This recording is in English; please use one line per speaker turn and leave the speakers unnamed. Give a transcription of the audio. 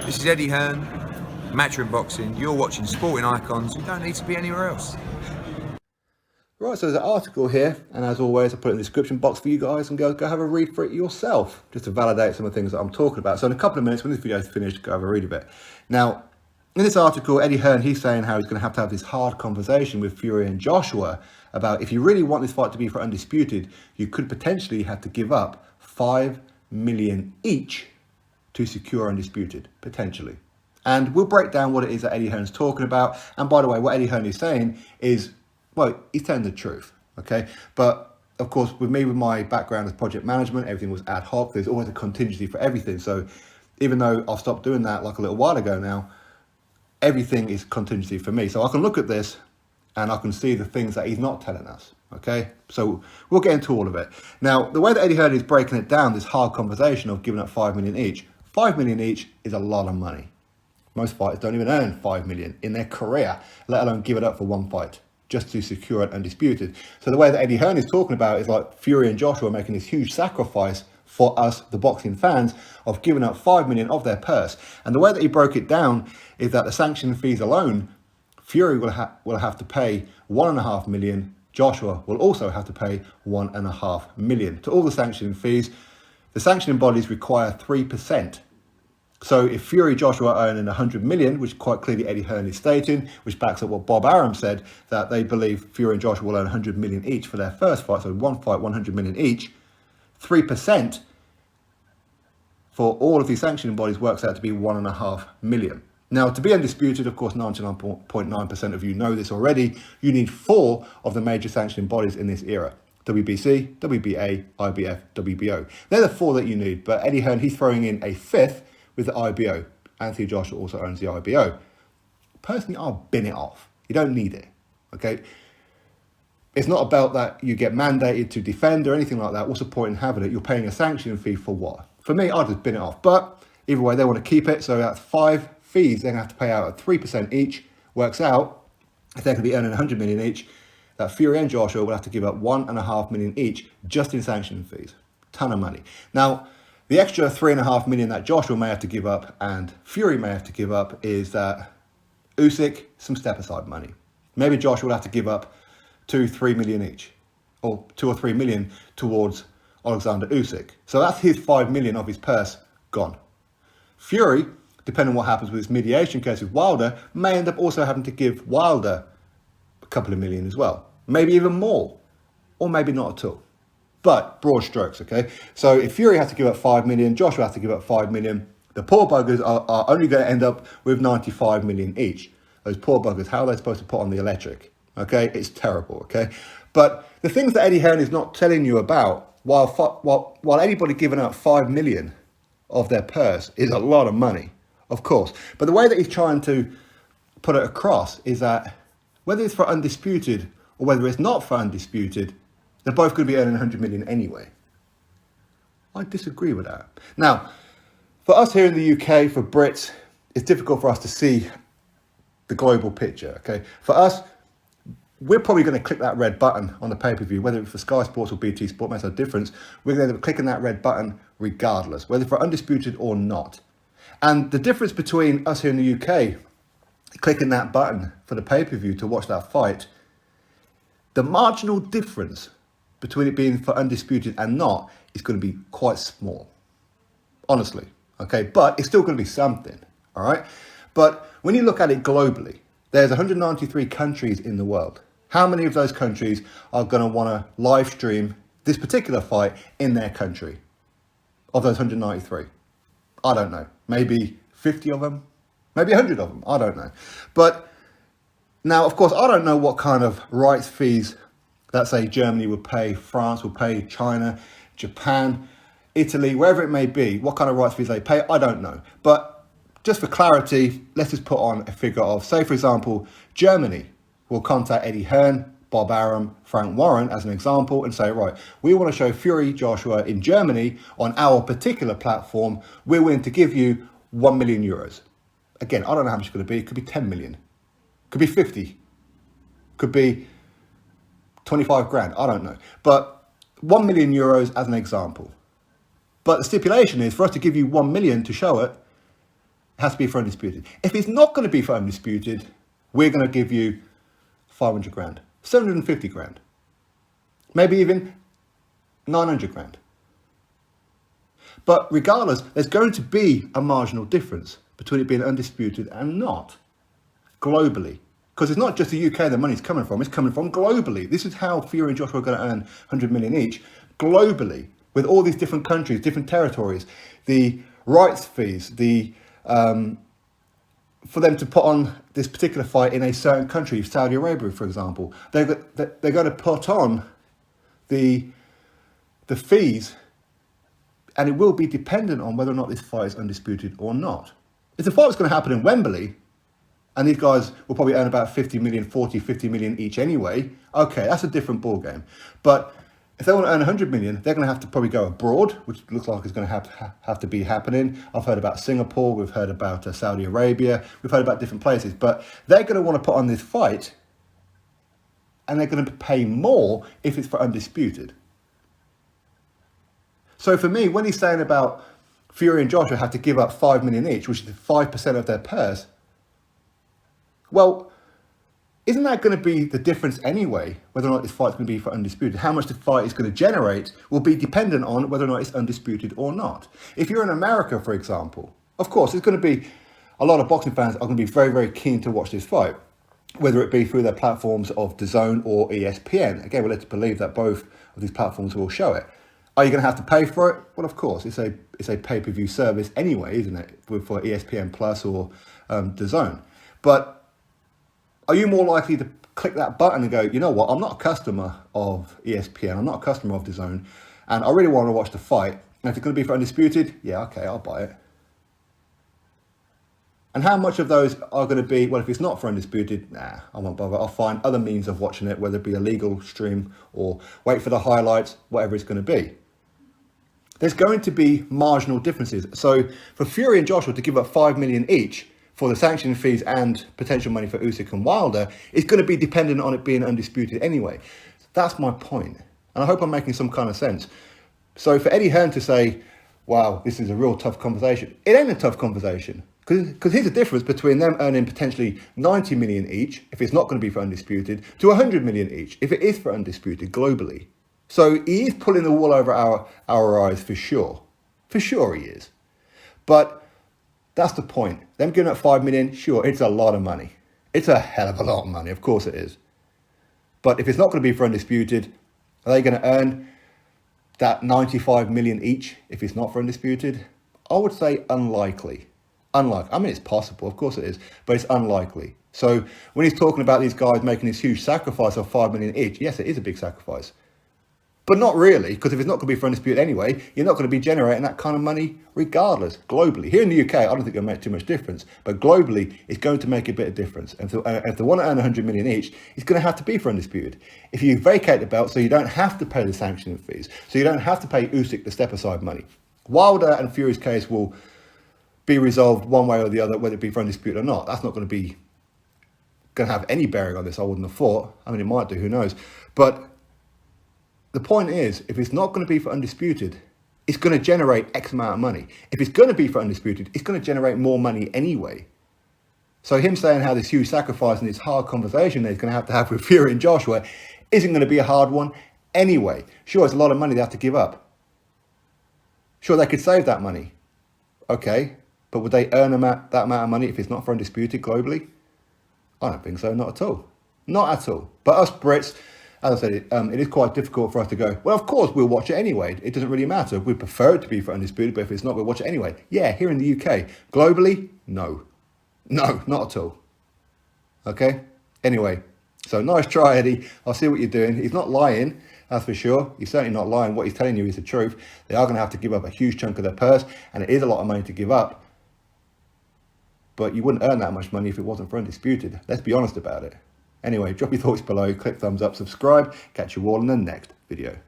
This is Eddie Hearn, Matchroom Boxing. You're watching Sporting Icons. You don't need to be anywhere else.
Right, so there's an article here, and as always, I put it in the description box for you guys, and go have a read for it yourself, just to validate some of the things that I'm talking about. So in a couple of minutes, when this video is finished, go have a read of it. Now, in this article, Eddie Hearn, he's saying how he's going to have this hard conversation with Fury and Joshua about if you really want this fight to be for Undisputed, you could potentially have to give up 5 million each to secure Undisputed, potentially. And we'll break down what it is that Eddie Hearn's talking about. And by the way, what Eddie Hearn is saying is, well, he's telling the truth, okay? But of course, with my background as project management, everything was ad hoc. There's always a contingency for everything. So even though I've stopped doing that like a little while ago now, everything is contingency for me. So I can look at this and I can see the things that he's not telling us, okay? So we'll get into all of it. Now, the way that Eddie Hearn is breaking it down, this hard conversation of giving up 5 million each, 5 million each is a lot of money. Most fighters don't even earn 5 million in their career, let alone give it up for one fight, just to secure it Undisputed. So the way that Eddie Hearn is talking about is like Fury and Joshua making this huge sacrifice for us, the boxing fans, of giving up 5 million of their purse. And the way that he broke it down is that the sanction fees alone, Fury will have to pay 1.5 million. Joshua will also have to pay 1.5 million. To all the sanctioning fees, the sanctioning bodies require 3%. So if Fury Joshua are earning 100 million, which quite clearly Eddie Hearn is stating, which backs up what Bob Arum said, that they believe Fury and Joshua will earn 100 million each for their first fight, so one fight, 100 million each, 3% for all of these sanctioning bodies works out to be 1.5 million. Now, to be undisputed, of course, 99.9% of you know this already, you need 4 of the major sanctioning bodies in this era. WBC, WBA, IBF, WBO. They're the 4 that you need, but Eddie Hearn, he's throwing in a 5th with the IBO. Anthony Joshua also owns the IBO. Personally, I'll bin it off. You don't need it, okay? It's not about that you get mandated to defend or anything like that. What's the point in having it? You're paying a sanction fee for what? For me, I'll just bin it off. But either way, they want to keep it. So that's 5 fees they're going to have to pay out at 3% each. Works out, if they're going to be earning 100 million each, that Fury and Joshua will have to give up 1.5 million each just in sanction fees. Ton of money. Now, the extra 3.5 million that Joshua may have to give up and Fury may have to give up is that Usyk, some step-aside money. Maybe Joshua will have to give up 2-3 million each, or 2 or 3 million towards Alexander Usyk. So that's his 5 million of his purse gone. Fury, depending on what happens with his mediation case with Wilder, may end up also having to give Wilder a couple of million as well. Maybe even more, or maybe not at all. But broad strokes, okay? So if Fury has to give up 5 million, Joshua has to give up 5 million, the poor buggers are only going to end up with 95 million each. Those poor buggers, how are they supposed to put on the electric? Okay, it's terrible, okay? But the things that Eddie Hearn is not telling you about, while anybody giving up 5 million of their purse is a lot of money, of course. But the way that he's trying to put it across is that whether it's for Undisputed or whether it's not for Undisputed, they're both going to be earning 100 million anyway. I disagree with that. Now, for us here in the UK, for Brits, it's difficult for us to see the global picture, okay? For us, we're probably going to click that red button on the pay-per-view, whether it's for Sky Sports or BT Sport, makes no difference. We're going to end up clicking that red button regardless, whether for Undisputed or not. And the difference between us here in the UK, clicking that button for the pay-per-view to watch that fight, the marginal difference between it being for Undisputed and not is going to be quite small, honestly, okay? But it's still going to be something, all right? But when you look at it globally, there's 193 countries in the world. How many of those countries are going to want to live stream this particular fight in their country? Of those 193? I don't know. Maybe 50 of them? Maybe 100 of them? I don't know. But now, of course, I don't know what kind of rights fees that, say, Germany would pay, France would pay, China, Japan, Italy, wherever it may be, what kind of rights fees they pay, I don't know. But just for clarity, let's just put on a figure of, say, for example, Germany will contact Eddie Hearn, Bob Arum, Frank Warren as an example and say, right, we want to show Fury Joshua in Germany on our particular platform. We're willing to give you 1 million euros. Again, I don't know how much it's going to be. It could be 10 million. Could be 50. Could be 25 grand. I don't know. But 1 million euros as an example. But the stipulation is for us to give you 1 million to show it, It has to be for Undisputed. If it's not going to be for Undisputed, we're going to give you 500 grand, 750 grand, maybe even 900 grand. But regardless, there's going to be a marginal difference between it being Undisputed and not, globally. Because it's not just the UK the money's coming from, it's coming from globally. This is how Fury and Joshua are going to earn 100 million each, globally, with all these different countries, different territories, the rights fees, the for them to put on this particular fight in a certain country, Saudi Arabia, for example. They're going to put on the fees, and it will be dependent on whether or not this fight is undisputed or not. If the fight was going to happen in Wembley, and these guys will probably earn about 50 million, 40, 50 million each anyway, okay, that's a different ballgame. But if they want to earn 100 million, they're going to have to probably go abroad, which looks like it's going to have to be happening. I've heard about Singapore, we've heard about Saudi Arabia, we've heard about different places, but they're going to want to put on this fight, and they're going to pay more if it's for Undisputed. So for me, when he's saying about Fury and Joshua have to give up 5 million each, which is 5% of their purse, well, isn't that going to be the difference anyway, whether or not this fight's going to be for Undisputed? How much the fight is going to generate will be dependent on whether or not it's Undisputed or not. If you're in America, for example, of course, it's going to be a lot of boxing fans are going to be very, very keen to watch this fight, whether it be through their platforms of DAZN or ESPN. Again, we're led to believe that both of these platforms will show it. Are you going to have to pay for it? Well, of course, it's a pay-per-view service anyway, isn't it, for ESPN Plus or DAZN. But are you more likely to click that button and go, you know what, I'm not a customer of ESPN, I'm not a customer of DAZN, and I really want to watch the fight, and if it's going to be for Undisputed, yeah, okay, I'll buy it. And how much of those are going to be, well, if it's not for Undisputed, nah, I won't bother. I'll find other means of watching it, whether it be a legal stream or wait for the highlights, whatever it's going to be. There's going to be marginal differences. So for Fury and Joshua to give up 5 million each for the sanctioning fees and potential money for Usyk and Wilder, it's going to be dependent on it being Undisputed anyway. That's my point. And I hope I'm making some kind of sense. So for Eddie Hearn to say, wow, this is a real tough conversation, it ain't a tough conversation. Because here's the difference between them earning potentially 90 million each, if it's not going to be for Undisputed, to 100 million each, if it is for Undisputed globally. So he is pulling the wool over our eyes for sure. For sure he is. But that's the point. Them giving up 5 million, sure, it's a lot of money. It's a hell of a lot of money, of course it is. But if it's not going to be for Undisputed, are they going to earn that 95 million each if it's not for Undisputed? I would say unlikely. Unlikely. I mean, it's possible, of course it is, but it's unlikely. So when he's talking about these guys making this huge sacrifice of 5 million each, yes, it is a big sacrifice. But not really, because if it's not going to be for Undisputed anyway, you're not going to be generating that kind of money regardless, globally. Here in the UK, I don't think it'll make too much difference, but globally, it's going to make a bit of difference. And if they want to earn 100 million each, it's going to have to be for Undisputed. If you vacate the belt so you don't have to pay the sanctioning fees, so you don't have to pay Usyk the step-aside money, Wilder and Fury's case will be resolved one way or the other, whether it be for Undisputed or not. That's not going to have any bearing on this, I wouldn't have thought. I mean, it might do, who knows. But the point is, if it's not going to be for Undisputed, it's going to generate X amount of money. If it's going to be for Undisputed, it's going to generate more money anyway. So him saying how this huge sacrifice and this hard conversation that he's going to have with Fury and Joshua isn't going to be a hard one anyway. Sure, it's a lot of money they have to give up. Sure, they could save that money. Okay, but would they earn that amount of money if it's not for Undisputed globally? I don't think so, not at all. Not at all. But us Brits, as I said, it is quite difficult for us to go, well, of course, we'll watch it anyway. It doesn't really matter. We prefer it to be for Undisputed, but if it's not, we'll watch it anyway. Yeah, here in the UK. Globally, no. No, not at all. Okay? Anyway, so nice try, Eddie. I'll see what you're doing. He's not lying, that's for sure. He's certainly not lying. What he's telling you is the truth. They are going to have to give up a huge chunk of their purse, and it is a lot of money to give up. But you wouldn't earn that much money if it wasn't for Undisputed. Let's be honest about it. Anyway, drop your thoughts below, click thumbs up, subscribe. Catch you all in the next video.